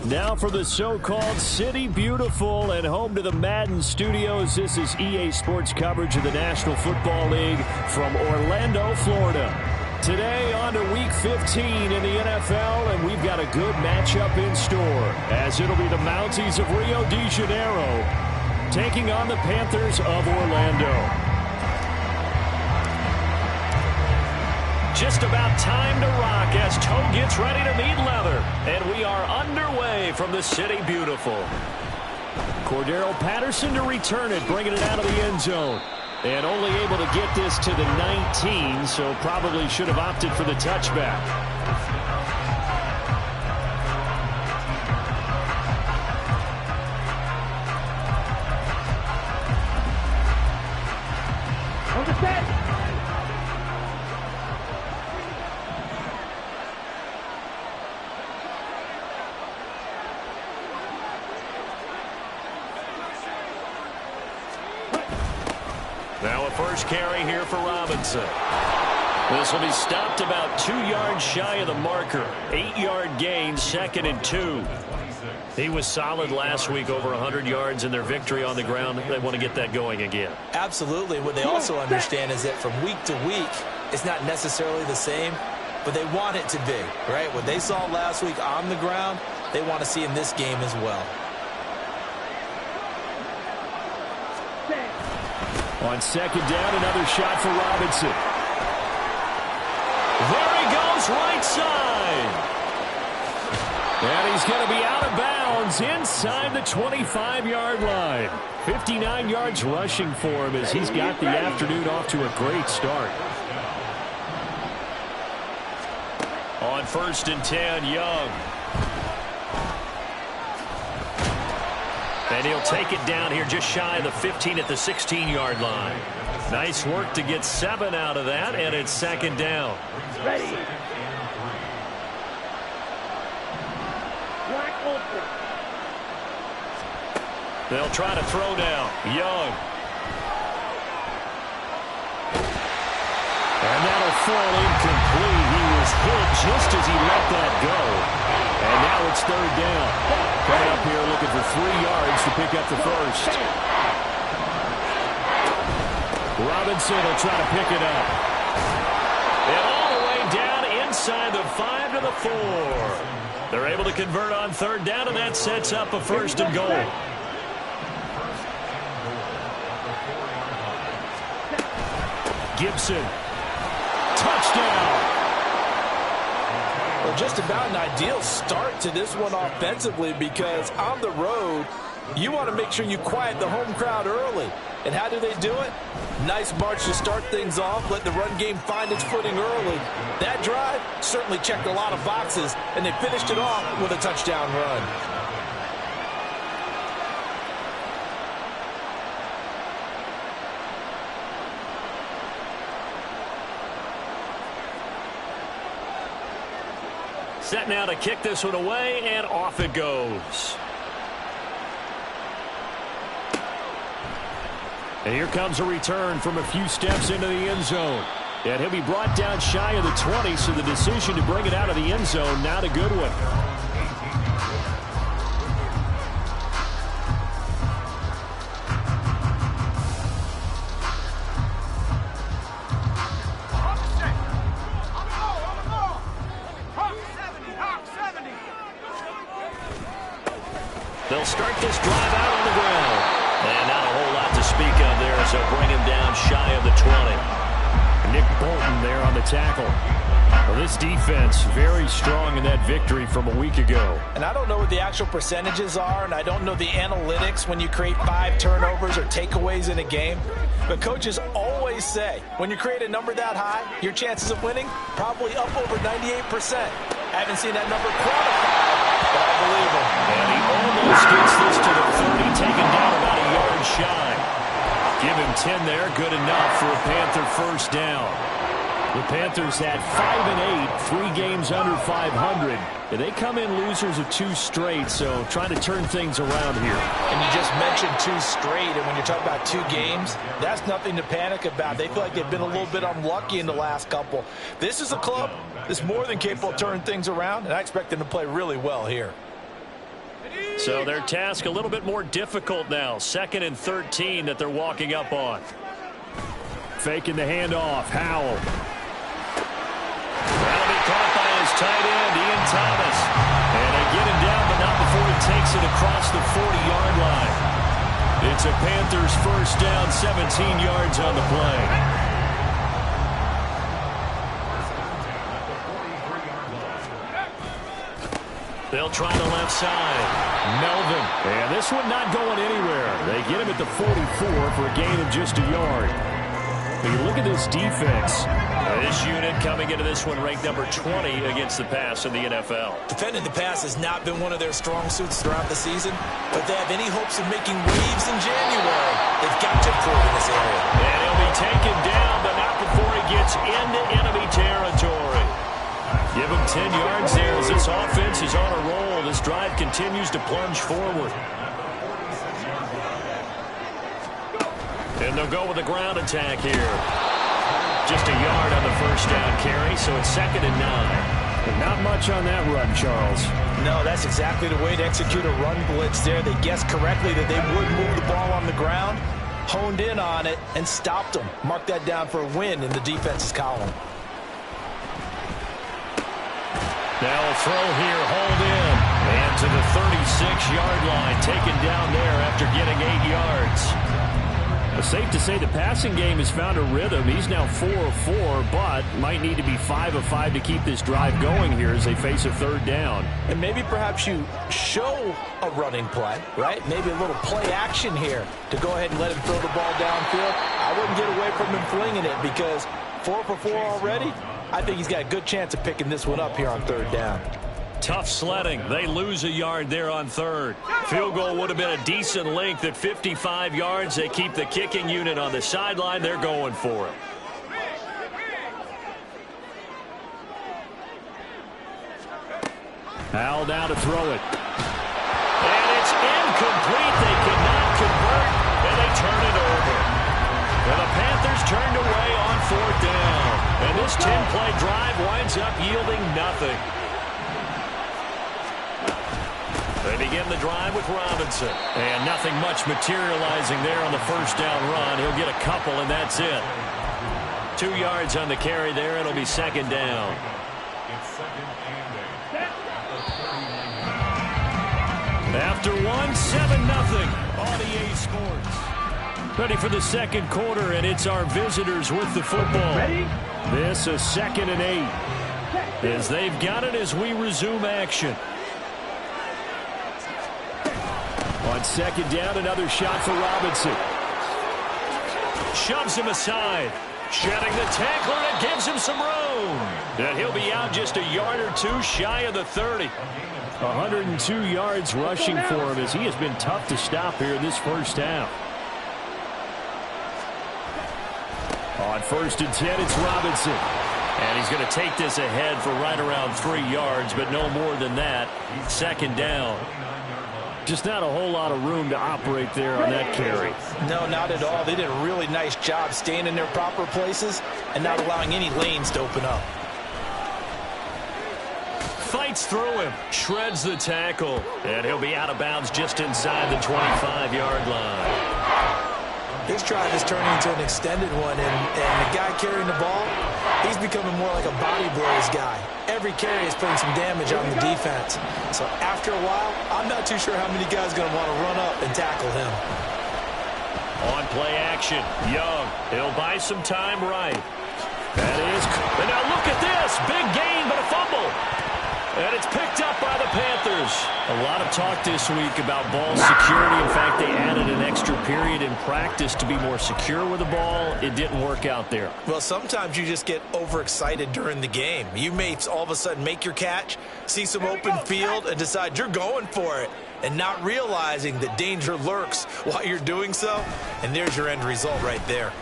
Now for the so-called City Beautiful and home to the Madden studios. This is EA Sports coverage of the National Football League from Orlando, Florida. Today on to Week 15 in the NFL, and we've got a good matchup in store, as it'll be the Mounties of Rio de Janeiro taking on the Panthers of Orlando. Just about time to rock as toe gets ready to meet leather. And we are underway from the City Beautiful. Cordero Patterson to return it, bringing it out of the end zone. And only able to get this to the 19, so probably should have opted for the touchback. Now a first carry here for Robinson. This will be stopped about 2 yards shy of the marker. 8-yard gain, 2nd and 2. He was solid last week, over 100 yards in their victory on the ground. They want to get that going again. Absolutely. What they also understand is that from week to week, it's not necessarily the same, but they want it to be, right? What they saw last week on the ground, they want to see in this game as well. On 2nd down, another shot for Robinson. There he goes, right side. And he's going to be out of bounds inside the 25-yard line. 59 yards rushing for him as he's got the afternoon off to a great start. On 1st and 10, Young. And he'll take it down here just shy of the 15 at the 16-yard line. Nice work to get 7 out of that, and it's 2nd down. Ready. They'll try to throw down. Young. And that'll fall incomplete. He was hit just as he let that go. And now it's 3rd down. Coming up here looking for 3 yards to pick up the first. Robinson will try to pick it up. And all the way down inside the 5 to the 4. They're able to convert on 3rd down, and that sets up a 1st and goal. Gibson. Touchdown. Well, just about an ideal start to this one offensively, because on the road, you want to make sure you quiet the home crowd early. And how do they do it? Nice march to start things off, let the run game find its footing early. That drive certainly checked a lot of boxes, and they finished it off with a touchdown run. Set now to kick this one away, and off it goes. And here comes a return from a few steps into the end zone. And he'll be brought down shy of the 20, so the decision to bring it out of the end zone, not a good one. They'll start this drive out on the ground. And not a whole lot to speak of there, so bring him down shy of the 20. Nick Bolton there on the tackle. Well, this defense very strong in that victory from a week ago. And I don't know what the actual percentages are, and I don't know the analytics when you create 5 turnovers or takeaways in a game. But coaches always say, when you create a number that high, your chances of winning probably up over 98%. I haven't seen that number quantified, but I believe him. And he almost gets this to the 30, taken down about a yard shy. Give him 10 there, good enough for a Panther 1st down. The Panthers had 5-8, 3 games under 500. And they come in losers of 2 straight, so trying to turn things around here. And you just mentioned 2 straight, and when you're talking about 2 games, that's nothing to panic about. They feel like they've been a little bit unlucky in the last couple. This is a club that's more than capable of turning things around, and I expect them to play really well here. So their task a little bit more difficult now. 2nd and 13 that they're walking up on. Faking the handoff. Howell. That'll be caught by his tight end, Ian Thomas. And they get him down, but not before he takes it across the 40-yard line. It's a Panthers first down, 17 yards on the play. They'll try the left side. Melvin. And this one not going anywhere. They get him at the 44 for a gain of just a yard. But you look at this defense. This unit coming into this one ranked number 20 against the pass in the NFL. Defending the pass has not been one of their strong suits throughout the season, but they have any hopes of making waves in January, they've got to improve in this area. And he'll be taken down, but not before he gets into enemy territory. Give him 10 yards there as this offense is on a roll. This drive continues to plunge forward. And they'll go with a ground attack here. Just a yard on the first down carry, so it's 2nd and 9. But not much on that run, Charles. No, that's exactly the way to execute a run blitz there. They guessed correctly that they would move the ball on the ground, honed in on it, and stopped them. Mark that down for a win in the defense's column. They'll throw here, hold in, and to the 36-yard line, taken down there after getting 8 yards. It's safe to say the passing game has found a rhythm. He's now 4 of 4, but might need to be 5 of 5 to keep this drive going here as they face a 3rd down. And maybe perhaps you show a running play, right? Maybe a little play action here to go ahead and let him throw the ball downfield. I wouldn't get away from him flinging it because 4 for 4 already. I think he's got a good chance of picking this one up here on 3rd down. Tough sledding. They lose a yard there on 3rd. Field goal would have been a decent length at 55 yards. They keep the kicking unit on the sideline. They're going for it. Howell now to throw it. And it's incomplete. They cannot convert, and they turn it over. And the Panthers turned away on 4th down. And this 10-play drive winds up yielding nothing. They begin the drive with Robinson. And nothing much materializing there on the first down run. He'll get a couple, and that's it. 2 yards on the carry there. It'll be 2nd down. After 1, 7-0 on EA Sports. Ready for the 2nd quarter, and it's our visitors with the football. Ready? This is 2nd and 8. As they've got it as we resume action. On 2nd down, another shot for Robinson. Shoves him aside. Shedding the tackler, and it gives him some room. And he'll be out just a yard or 2 shy of the 30. 102 yards rushing for him as he has been tough to stop here in this first half. On 1st and 10, it's Robinson. And he's going to take this ahead for right around 3 yards, but no more than that. 2nd down. Just not a whole lot of room to operate there on that carry. No, not at all. They did a really nice job staying in their proper places and not allowing any lanes to open up. Fights through him, shreds the tackle, and he'll be out of bounds just inside the 25-yard line. This drive is turning into an extended one, and the guy carrying the ball, he's becoming more like a body blows guy. Every carry is putting some damage on the defense. So after a while, I'm not too sure how many guys are going to want to run up and tackle him. On play action, Young. He'll buy some time right. That is, and now look at this. Big gain, but a fumble. And it's picked up by the Panthers. A lot of talk this week about ball security. In fact, they added an extra period in practice to be more secure with the ball. It didn't work out there. Well, sometimes you just get overexcited during the game. You may all of a sudden make your catch, see some open field, and decide you're going for it, and not realizing that danger lurks while you're doing so. And there's your end result right there.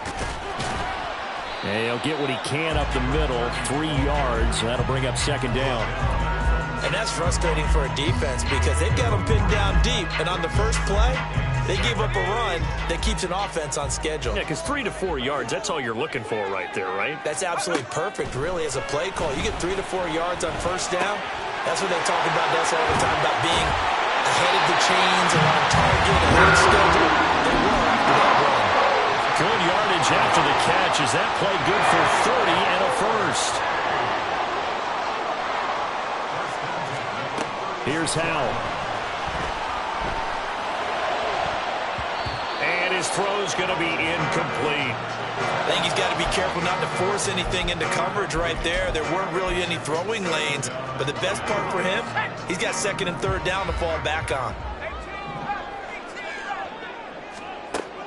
And he'll get what he can up the middle, 3 yards. That'll bring up 2nd down. And that's frustrating for a defense because they've got them pinned down deep. And on the first play, they give up a run that keeps an offense on schedule. Yeah, because 3 to 4 yards, that's all you're looking for right there, right? That's absolutely perfect, really, as a play call. You get 3 to 4 yards on first down. That's what they talk about us all the time, about being ahead of the chains or on target, ahead of schedule. They were after that run. Good yardage after the catch. Is that play good for 30 and a first? Here's Howell. And his throw's going to be incomplete. I think he's got to be careful not to force anything into coverage right there. There weren't really any throwing lanes, but the best part for him, he's got second and third down to fall back on.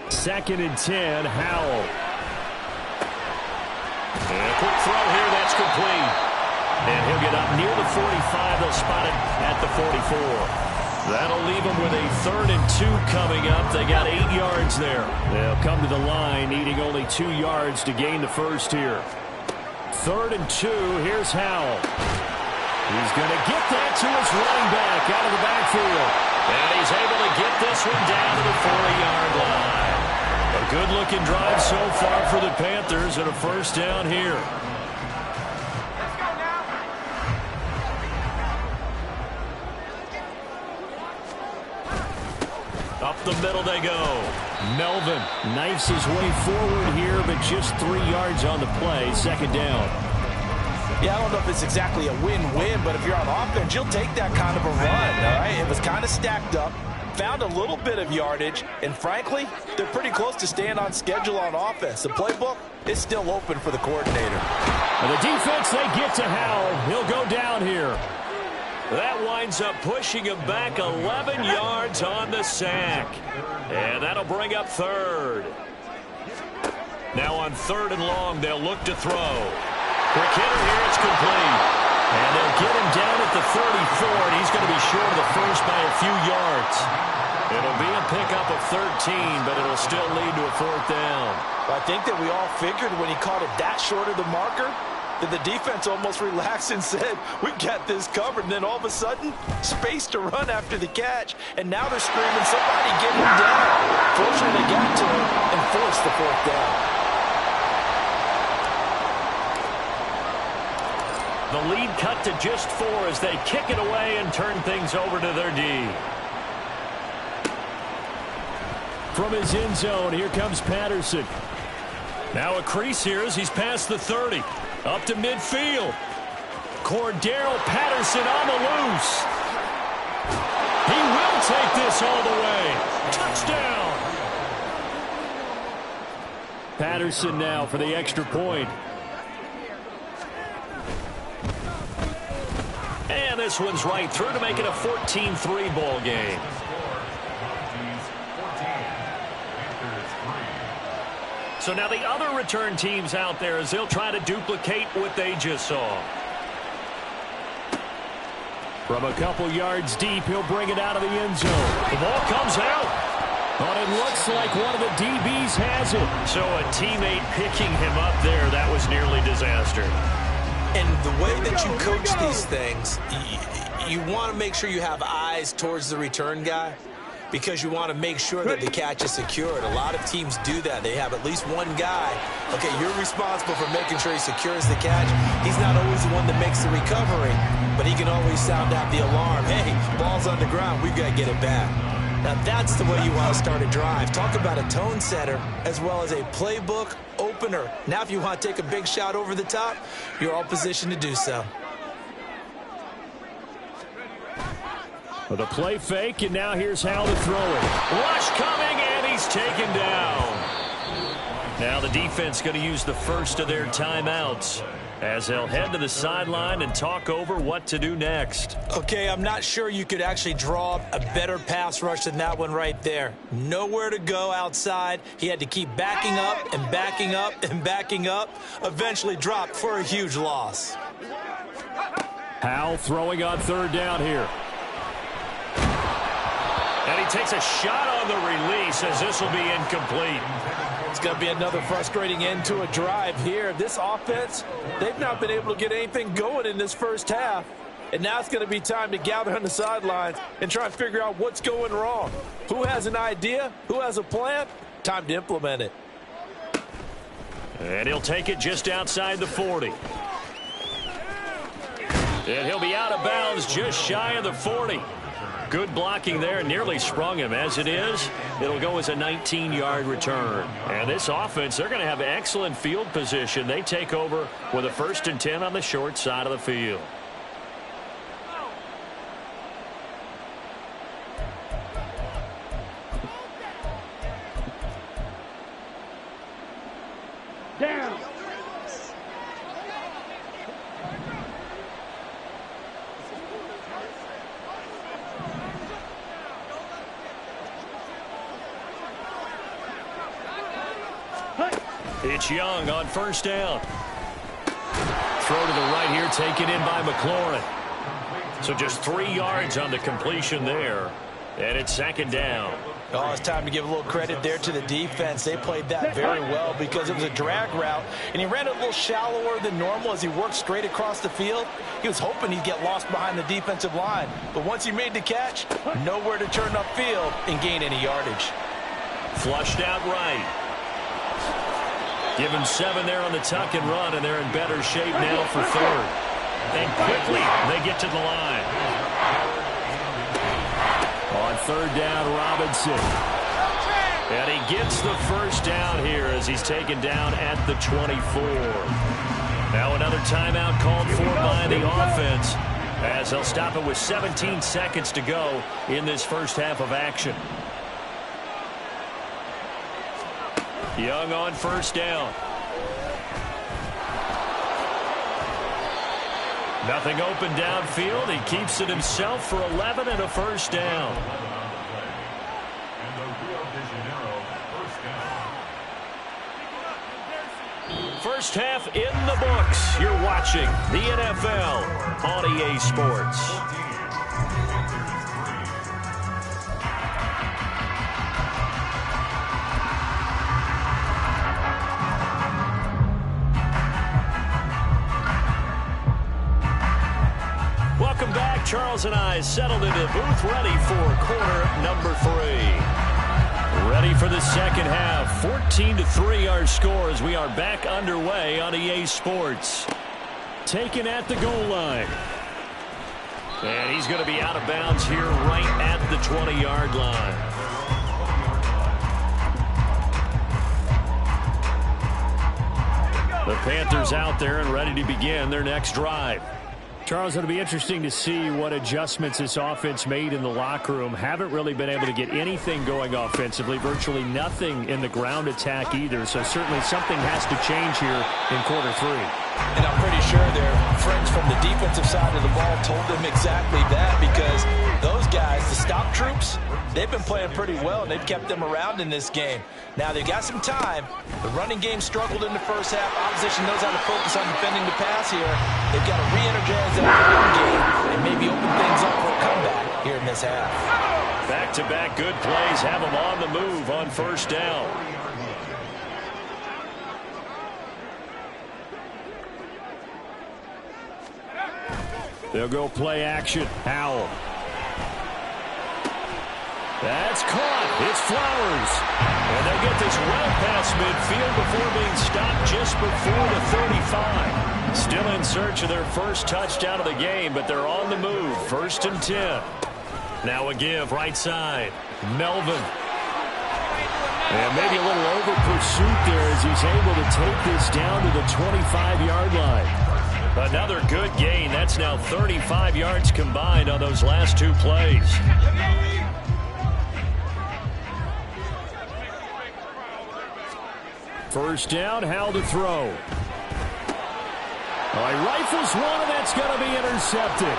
2nd and 10, Howell. And a quick throw here, that's complete. And he'll get up near the 45. They'll spot it at the 44. That'll leave them with a 3rd and 2 coming up. They got 8 yards there. They'll come to the line, needing only 2 yards to gain the first here. 3rd and 2. Here's Howell. He's going to get that to his running back out of the backfield. And he's able to get this one down to the 40-yard line. A good-looking drive so far for the Panthers and a first down here. Up the middle they go. Melvin knifes his way forward here, but just 3 yards on the play. 2nd down. Yeah, I don't know if it's exactly a win-win, but if you're on offense, you'll take that kind of a run, all right? It was kind of stacked up, found a little bit of yardage, and frankly, they're pretty close to staying on schedule on offense. The playbook is still open for the coordinator. And the defense, they get to Howell. He'll go down here. That winds up pushing him back 11 yards on the sack. And that'll bring up 3rd. Now on 3rd and long, they'll look to throw. Quick hitter here, it's complete. And they'll get him down at the 34, and he's going to be short of the first by a few yards. It'll be a pickup of 13, but it'll still lead to a 4th down. I think that we all figured when he caught it that short of the marker, that the defense almost relaxed and said, we got this covered. And then all of a sudden, space to run after the catch. And now they're screaming, somebody get him down. Fortunately, they got to him and forced the 4th down. The lead cut to just 4 as they kick it away and turn things over to their D. From his end zone, here comes Patterson. Now a crease here as he's past the 30. Up to midfield. Cordero Patterson on the loose. He will take this all the way. Touchdown. Patterson now for the extra point. And this one's right through to make it a 14-3 ball game. So now the other return teams out there as they'll try to duplicate what they just saw. From a couple yards deep, he'll bring it out of the end zone. The ball comes out. But it looks like one of the DBs has it. So a teammate picking him up there, that was nearly disaster. And the way that you coach these things, you want to make sure you have eyes towards the return guy, because you want to make sure that the catch is secured. A lot of teams do that. They have at least one guy. Okay, you're responsible for making sure he secures the catch. He's not always the one that makes the recovery, but he can always sound out the alarm. Hey, ball's on the ground. We've got to get it back. Now, that's the way you want to start a drive. Talk about a tone setter as well as a playbook opener. Now, if you want to take a big shot over the top, you're all positioned to do so. The play fake, and now here's how to throw it. Rush coming, and he's taken down. Now the defense going to use the first of their timeouts as they'll head to the sideline and talk over what to do next. Okay, I'm not sure you could actually draw up a better pass rush than that one right there. Nowhere to go outside. He had to keep backing up and backing up and backing up. Eventually dropped for a huge loss. Howell throwing on third down here. And he takes a shot on the release as this will be incomplete. It's going to be another frustrating end to a drive here. This offense, they've not been able to get anything going in this first half. And now it's going to be time to gather on the sidelines and try and figure out what's going wrong. Who has an idea? Who has a plan? Time to implement it. And he'll take it just outside the 40. And he'll be out of bounds just shy of the 40. Good blocking there, nearly sprung him. As it is, it'll go as a 19-yard return. And this offense, they're going to have excellent field position. They take over with a 1st and 10 on the short side of the field. Down. It's Young on 1st down. Throw to the right here, taken in by McLaurin. So just 3 yards on the completion there. And it's 2nd down. Oh, it's time to give a little credit there to the defense. They played that very well because it was a drag route, and he ran it a little shallower than normal as he worked straight across the field. He was hoping he'd get lost behind the defensive line, but once he made the catch, nowhere to turn upfield and gain any yardage. Flushed out right. Give him 7 there on the tuck and run, and they're in better shape now for 3rd. And quickly, they get to the line. On 3rd down, Robinson. And he gets the 1st down here as he's taken down at the 24. Now another timeout called for by the offense as they'll stop it with 17 seconds to go in this first half of action. Young on 1st down. Nothing open downfield. He keeps it himself for 11 and a 1st down. First half in the books. You're watching the NFL on EA Sports. Welcome back. Charles and I settled into the booth, ready for quarter number 3. Ready for the second half. 14-3 our score as we are back underway on EA Sports. Taken at the goal line. And he's going to be out of bounds here right at the 20-yard line. The Panthers out there and ready to begin their next drive. Charles, it'll be interesting to see what adjustments this offense made in the locker room. Haven't really been able to get anything going offensively, virtually nothing in the ground attack either. So certainly something has to change here in quarter 3. And I'm pretty sure their friends from the defensive side of the ball told them exactly that, because those guys, the stop troops, they've been playing pretty well, and they've kept them around in this game. Now, they've got some time. The running game struggled in the first half. Opposition knows how to focus on defending the pass here. They've got to re-energize that run game and maybe open things up for a comeback here in this half. Back-to-back good plays have them on the move on 1st down. They'll go play action. Howell. That's caught. It's Flowers. And they get this well past midfield before being stopped just before the 35. Still in search of their first touchdown of the game, but they're on the move. 1st and 10. Now a give right side. Melvin. And maybe a little over pursuit there as he's able to take this down to the 25-yard line. Another good gain. That's now 35 yards combined on those last 2 plays. First down, Howell to throw. He rifles one, and that's going to be intercepted.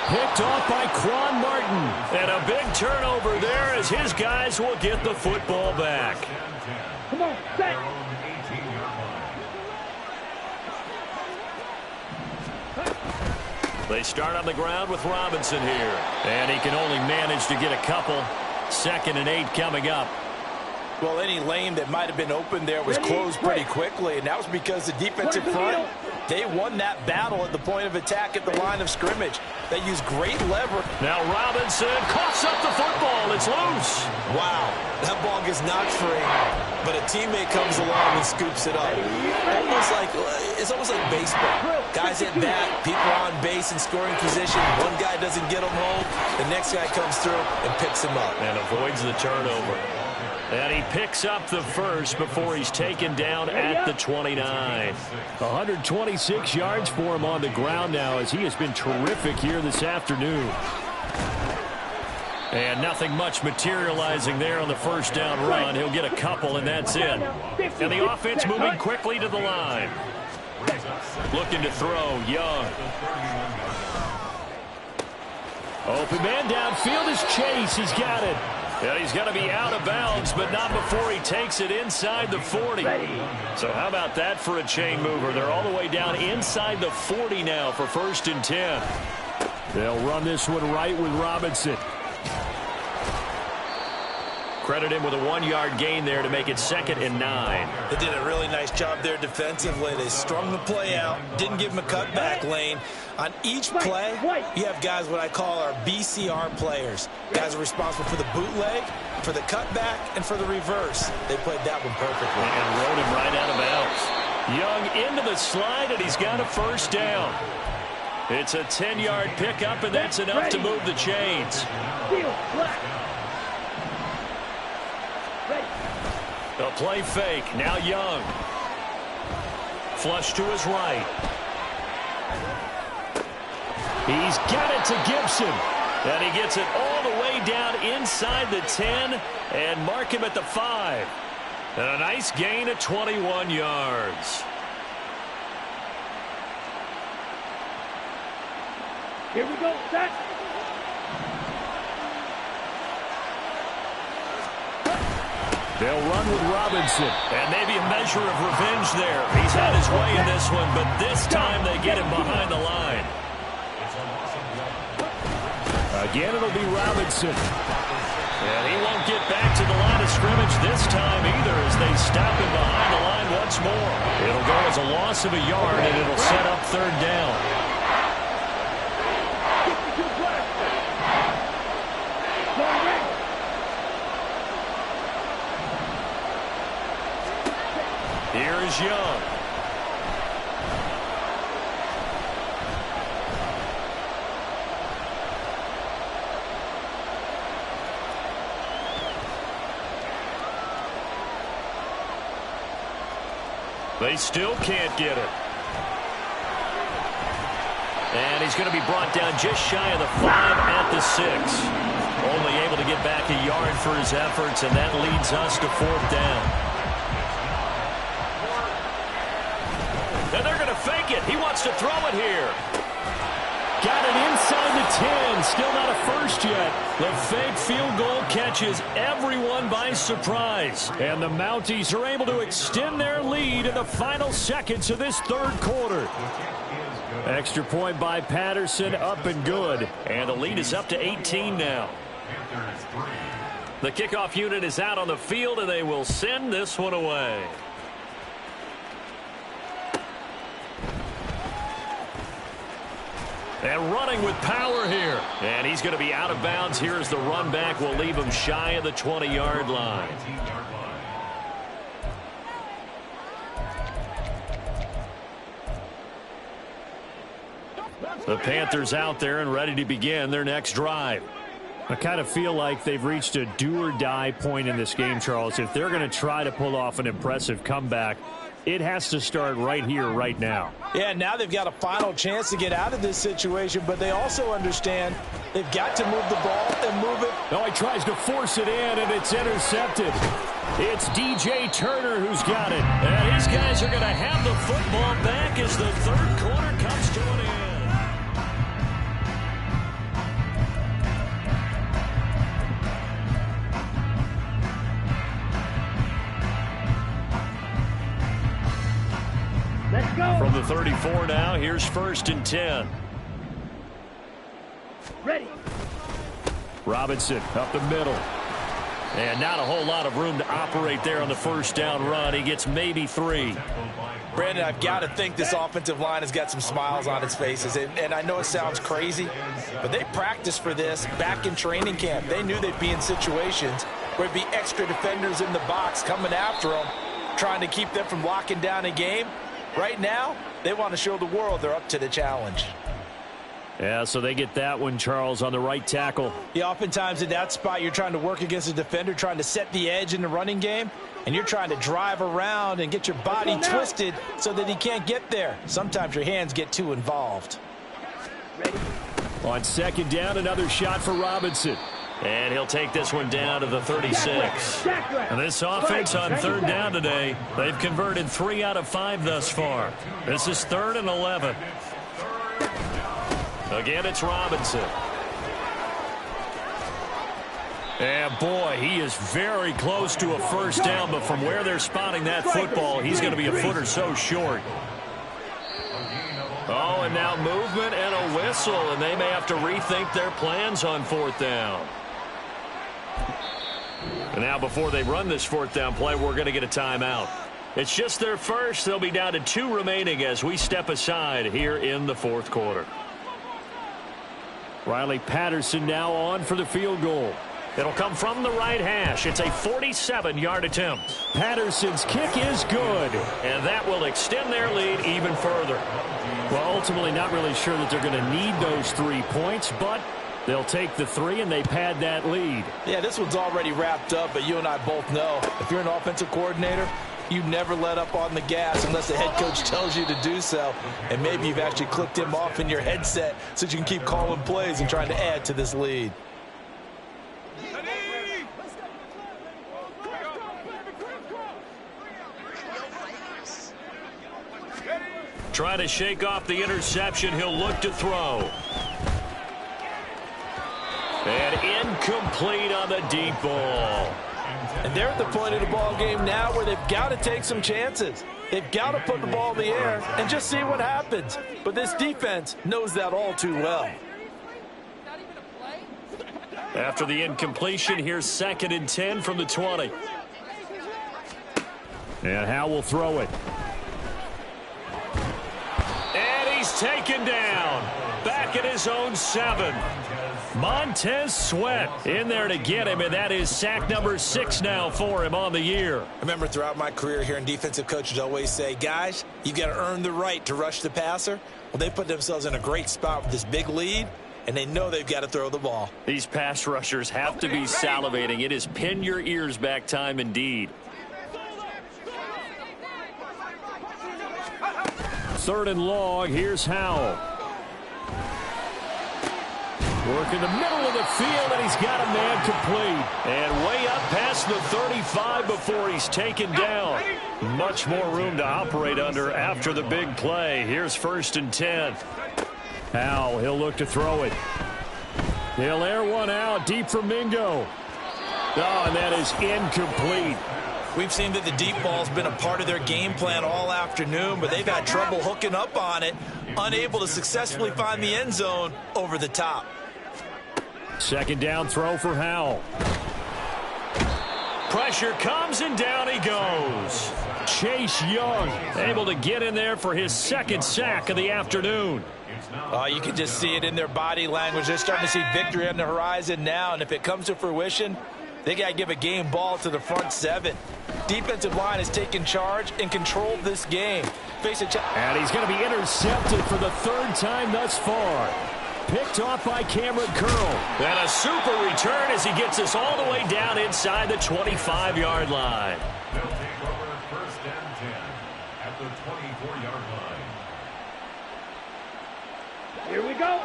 Picked off by Quan Martin. And a big turnover there as his guys will get the football back. Come on, set. They start on the ground with Robinson here. And he can only manage to get a couple. 2nd and 8 coming up. Well, any lane that might have been open there was closed pretty quickly, and that was because the defensive front They won that battle at the point of attack at the line of scrimmage. They used great leverage. Now Robinson coughs up the football. It's loose. Wow, that ball gets knocked free, but a teammate comes along and scoops it up. It's almost like baseball. Guys at bat, people on base in scoring position. One guy doesn't get him home. The next guy comes through and picks him up. And avoids the turnover. And he picks up the first before he's taken down at the 29. 126 yards for him on the ground now as he has been terrific here this afternoon. And nothing much materializing there on the first down run. He'll get a couple, and that's it. And the offense moving quickly to the line. Looking to throw, Young. Open man downfield is Chase. He's got it. And he's going to be out of bounds, but not before he takes it inside the 40. So how about that for a chain mover? They're all the way down inside the 40 now for 1st and 10. They'll run this one right with Robinson. Credit him with a 1-yard gain there to make it 2nd and 9. They did a really nice job there defensively. They strung the play out, didn't give him a cutback lane. On each play, you have guys what I call our BCR players. Guys are responsible for the bootleg, for the cutback, and for the reverse. They played that one perfectly. And rode him right out of bounds. Young into the slide, and he's got a 1st down. It's a 10-yard pickup, and that's enough to move the chains. A play fake. Now Young. Flush to his right. He's got it to Gibson. And he gets it all the way down inside the 10 and mark him at the 5. And a nice gain of 21 yards. Here we go, set. They'll run with Robinson. And maybe a measure of revenge there. He's had his way in this one, but this time they get him behind the line. Again, it'll be Robinson. And he won't get back to the line of scrimmage this time either as they stop him behind the line once more. It'll go as a loss of a yard, and it'll set up 3rd down. Here is Young. They still can't get it. And he's going to be brought down just shy of the 5 at the 6. Only able to get back a yard for his efforts, and that leads us to 4th down. And they're going to fake it. He wants to throw it here. Got it inside the 10. Still not a first yet. The fake field goal catches everyone by surprise. And the Mounties are able to extend their lead in the final seconds of this 3rd quarter. Extra point by Patterson, up and good. And the lead is up to 18 now. The kickoff unit is out on the field, and they will send this one away. And running with power here. And he's going to be out of bounds here as the run back will leave him shy of the 20-yard line. The Panthers out there and ready to begin their next drive. I kind of feel like they've reached a do-or-die point in this game, Charles. If they're going to try to pull off an impressive comeback, it has to start right here, right now. Yeah, now they've got a final chance to get out of this situation, but they also understand they've got to move the ball and move it. No, he tries to force it in, and it's intercepted. It's DJ Turner who's got it. And his guys are going to have the football back as the 3rd quarter comes to an end. Let's go. From the 34 now, here's 1st and 10. Ready. Robinson up the middle. And not a whole lot of room to operate there on the 1st down run. He gets maybe 3. Brandon, I've got to think this offensive line has got some smiles on its faces. And I know it sounds crazy, but they practiced for this back in training camp. They knew they'd be in situations where there'd be extra defenders in the box coming after them, trying to keep them from locking down a game. Right now, they want to show the world they're up to the challenge. Yeah, so they get that one, Charles, on the right tackle. Yeah, oftentimes in that spot, you're trying to work against a defender, trying to set the edge in the running game, and you're trying to drive around and get your body twisted so that he can't get there. Sometimes your hands get too involved. Ready? On second down, another shot for Robinson. And he'll take this one down to the 36. And this offense on third down today, they've converted 3 out of 5 thus far. This is 3rd and 11. Again, it's Robinson. And boy, he is very close to a first down, but from where they're spotting that football, he's going to be a foot or so short. Oh, and now movement and a whistle, and they may have to rethink their plans on 4th down. And now before they run this 4th down play, we're going to get a timeout. It's just their first. They'll be down to 2 remaining as we step aside here in the 4th quarter. Riley Patterson now on for the field goal. It'll come from the right hash. It's a 47-yard attempt. Patterson's kick is good, and that will extend their lead even further. Well, ultimately not really sure that they're going to need those 3 points, but they'll take the 3 and they pad that lead. Yeah, this one's already wrapped up, but you and I both know if you're an offensive coordinator, you never let up on the gas unless the head coach tells you to do so. And maybe you've actually clicked him off in your headset so you can keep calling plays and trying to add to this lead. Trying to shake off the interception. He'll look to throw. And incomplete on the deep ball. And they're at the point of the ball game now where they've got to take some chances. They've got to put the ball in the air and just see what happens. But this defense knows that all too well. After the incompletion, here's 2nd and 10 from the 20. And Howe will throw it. And he's taken down. Back at his own 7. Montez Sweat in there to get him, and that is sack number 6 now for him on the year. I remember throughout my career here in defensive coaches always say, guys, you got to earn the right to rush the passer. Well, they put themselves in a great spot with this big lead, and they know they've got to throw the ball. These pass rushers have to be salivating. It is pin your ears back time indeed. 3rd and long. Here's Howell. Work in the middle of the field, and he's got a man complete. And way up past the 35 before he's taken down. Much more room to operate under after the big play. Here's 1st and 10. Howell, he'll look to throw it. He'll air one out deep for Mingo. Oh, and that is incomplete. We've seen that the deep ball's been a part of their game plan all afternoon, but they've had trouble hooking up on it, unable to successfully find the end zone over the top. 2nd down throw for Howell. Pressure comes, and down he goes. Chase Young able to get in there for his 2nd sack of the afternoon. You can just see it in their body language. They're starting to see victory on the horizon now, and if it comes to fruition, they got to give a game ball to the front 7. Defensive line has taken charge and controlled this game. And he's going to be intercepted for the 3rd time thus far. Picked off by Cameron Curl. And a super return as he gets us all the way down inside the 25-yard line. They'll take over 1st and 10 at the 24-yard line. Here we go.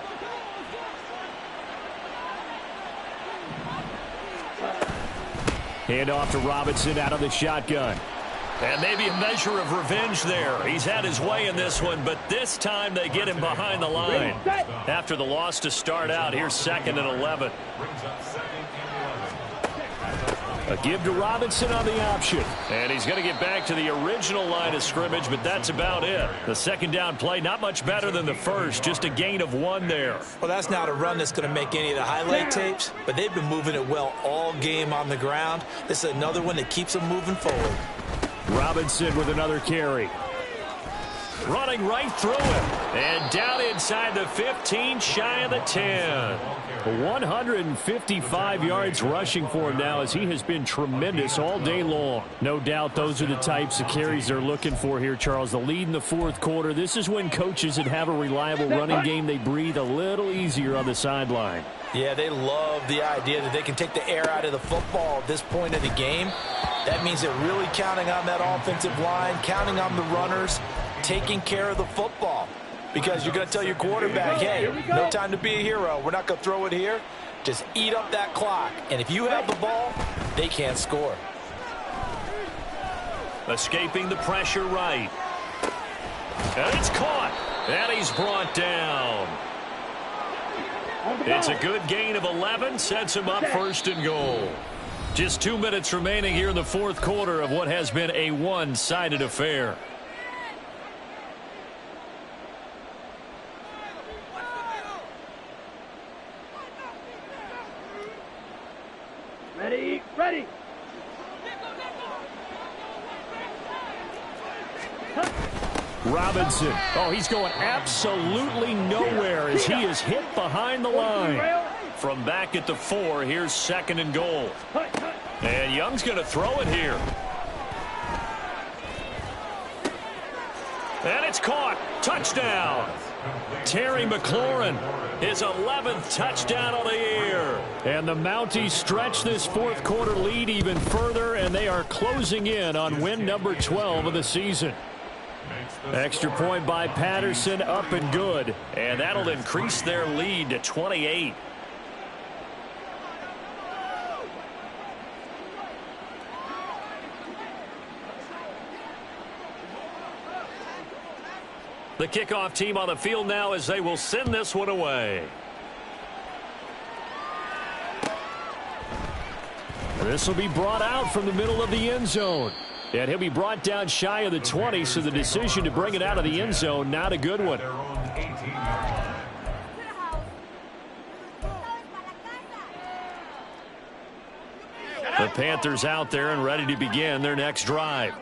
Hand off to Robinson out of the shotgun. And maybe a measure of revenge there. He's had his way in this one, but this time they get him behind the line. After the loss to start out, here's 2nd and 11. A give to Robinson on the option. And he's going to get back to the original line of scrimmage, but that's about it. The 2nd down play, not much better than the first, just a gain of 1 there. Well, that's not a run that's going to make any of the highlight tapes, but they've been moving it well all game on the ground. This is another one that keeps them moving forward. Robinson with another carry. running right through him. And down inside the 15, shy of the 10. 155 yards rushing for him now as he has been tremendous all day long. No doubt those are the types of carries they're looking for here, Charles. The lead in the fourth quarter. This is when coaches that have a reliable running game, they breathe a little easier on the sideline. Yeah, they love the idea that they can take the air out of the football at this point of the game. That means they're really counting on that offensive line, counting on the runners, taking care of the football. Because you're going to tell your quarterback, hey, no time to be a hero. We're not going to throw it here. Just eat up that clock. And if you have the ball, they can't score. Escaping the pressure right. And it's caught. And he's brought down. It's a good gain of 11. Sets him up first and goal. Just 2 minutes remaining here in the fourth quarter of what has been a one-sided affair. Ready, ready. Robinson. Oh, he's going absolutely nowhere as he is hit behind the line. From back at the 4, here's second and goal. And Young's going to throw it here. And it's caught. Touchdown. Terry McLaurin, his 11th touchdown on the year. And the Mounties stretch this fourth quarter lead even further, and they are closing in on win number 12 of the season. Extra point by Patterson, up and good. And that'll increase their lead to 28. The kickoff team on the field now as they will send this one away. And this will be brought out from the middle of the end zone. And he'll be brought down shy of the 20, so the decision to bring it out of the end zone, not a good one. The Panthers out there and ready to begin their next drive.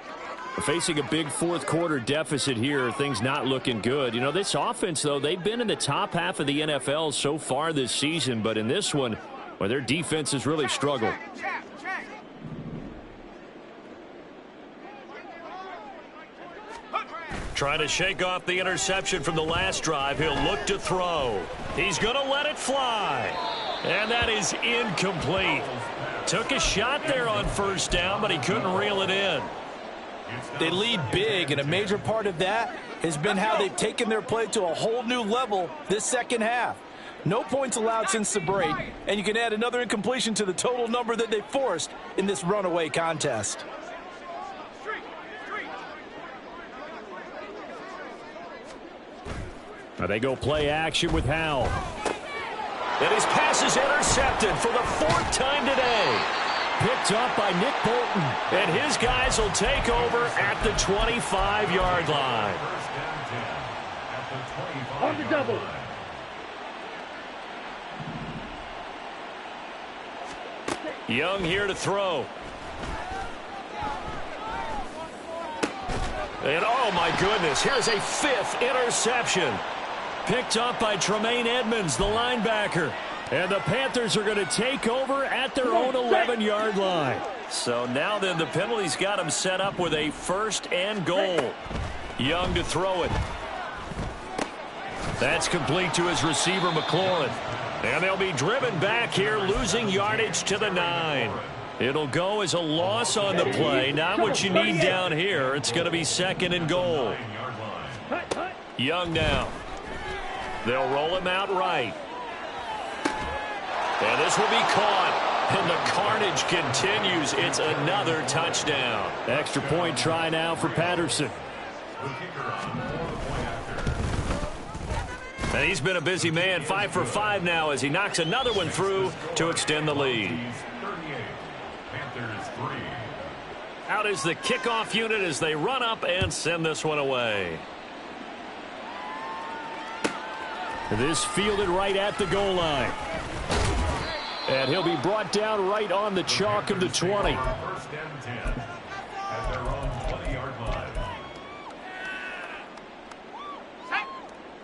Facing a big fourth quarter deficit here, things not looking good. You know, this offense, though, they've been in the top half of the NFL so far this season, but in this one, well, their defense has really struggled. Trying to shake off the interception from the last drive. He'll look to throw. He's going to let it fly. And that is incomplete. Took a shot there on first down, but he couldn't reel it in. They lead big, and a major part of that has been how they've taken their play to a whole new level this second half. No points allowed since the break, and you can add another incompletion to the total number that they forced in this runaway contest. Now they go play action with Howell. And his pass is intercepted for the 4th time today. Picked up by Nick Bolton. And his guys will take over at the 25-yard line. On the double. Young here to throw. And oh my goodness, here's a 5th interception. Picked up by Tremaine Edmonds, the linebacker. And the Panthers are going to take over at their own 11-yard line. So now then the penalty's got them set up with a 1st and goal. Young to throw it. That's complete to his receiver, McLaurin. And they'll be driven back here, losing yardage to the 9. It'll go as a loss on the play. Not what you need down here. It's going to be 2nd and goal. Young now. They'll roll him out right. And this will be caught. And the carnage continues. It's another touchdown. Extra point try now for Patterson. And he's been a busy man, 5 for 5 now as he knocks another one through to extend the lead. Out is the kickoff unit as they run up and send this one away. This fielded right at the goal line. And he'll be brought down right on the chalk of the 20. First and 10 at their own 20-yard line.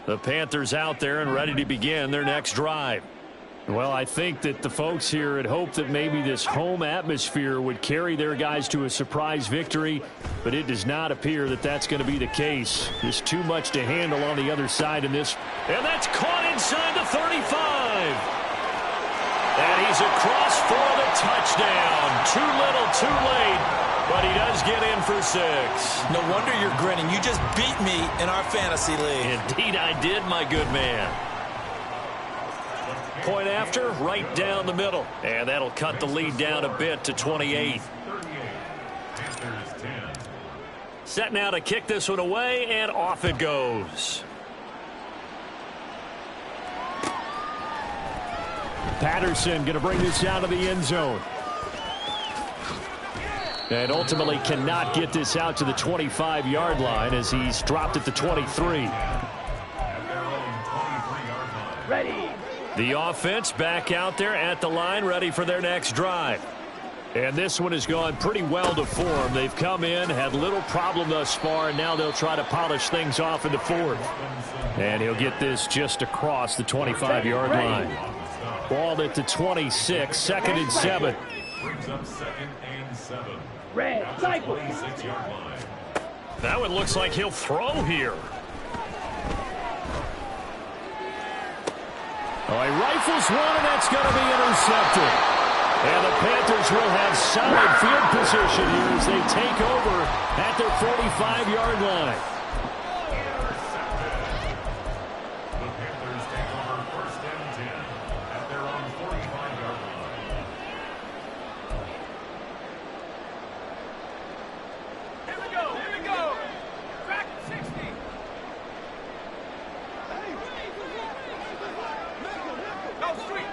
The Panthers out there and ready to begin their next drive. Well, I think that the folks here had hoped that maybe this home atmosphere would carry their guys to a surprise victory, but it does not appear that that's going to be the case. There's too much to handle on the other side in this. And that's caught inside the 35. And he's across for the touchdown. Too little, too late, but he does get in for 6. No wonder you're grinning. You just beat me in our fantasy league. Indeed I did, my good man. Point after, right down the middle. And that'll cut the lead down a bit to 28. Set now to kick this one away, and off it goes. Patterson going to bring this out of the end zone. And ultimately cannot get this out to the 25-yard line as he's dropped at the 23. Ready. The offense back out there at the line, ready for their next drive. And this one has gone pretty well to form. They've come in, had little problem thus far, and now they'll try to polish things off in the fourth. And he'll get this just across the 25-yard line. Ball at the 26, 2nd and 7. Brings up 2nd and 7. Red. Cycle. 26-yard line. That one looks like he'll throw here. Oh, he rifles one, and that's going to be intercepted. And the Panthers will have solid field position here as they take over at their 45-yard line. The Panthers take over 1st and 10 at their own 45-yard line. Here we go. Here we go. Back 60. Go street.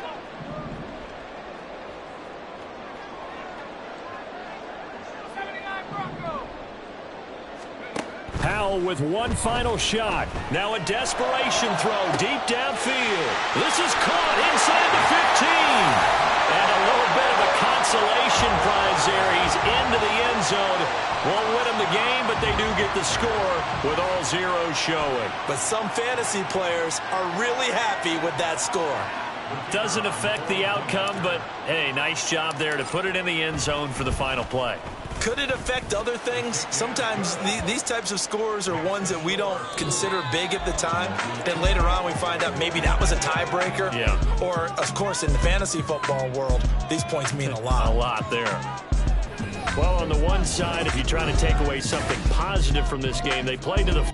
Powell with one final shot. Now a desperation throw deep downfield. This is caught inside the 15. And a little bit of a consolation prize there. He's into the end zone. Won't win him the game, but they do get the score with all zeros showing. But some fantasy players are really happy with that score. Doesn't affect the outcome, but hey, nice job there to put it in the end zone for the final play. Could it affect other things? Sometimes these types of scores are ones that we don't consider big at the time. Then later on we find out maybe that was a tiebreaker. Yeah. Or, of course, in the fantasy football world, these points mean a lot. A lot there. Well, on the one side, if you try to take away something positive from this game, they played to the